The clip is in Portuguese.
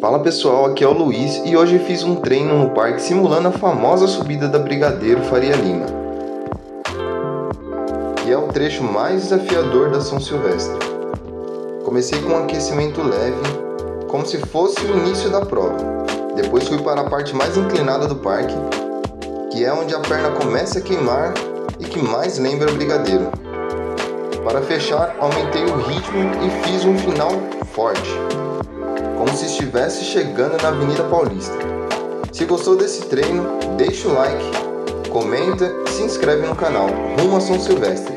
Fala pessoal, aqui é o Luiz e hoje fiz um treino no parque simulando a famosa subida da Brigadeiro Faria Lima, que é o trecho mais desafiador da São Silvestre. Comecei com um aquecimento leve, como se fosse o início da prova. Depois fui para a parte mais inclinada do parque, que é onde a perna começa a queimar e que mais lembra o Brigadeiro. Para fechar, aumentei o ritmo e fiz um final forte, como se estivesse chegando na Avenida Paulista. Se gostou desse treino, deixa o like, comenta e se inscreve no canal Rumo a São Silvestre.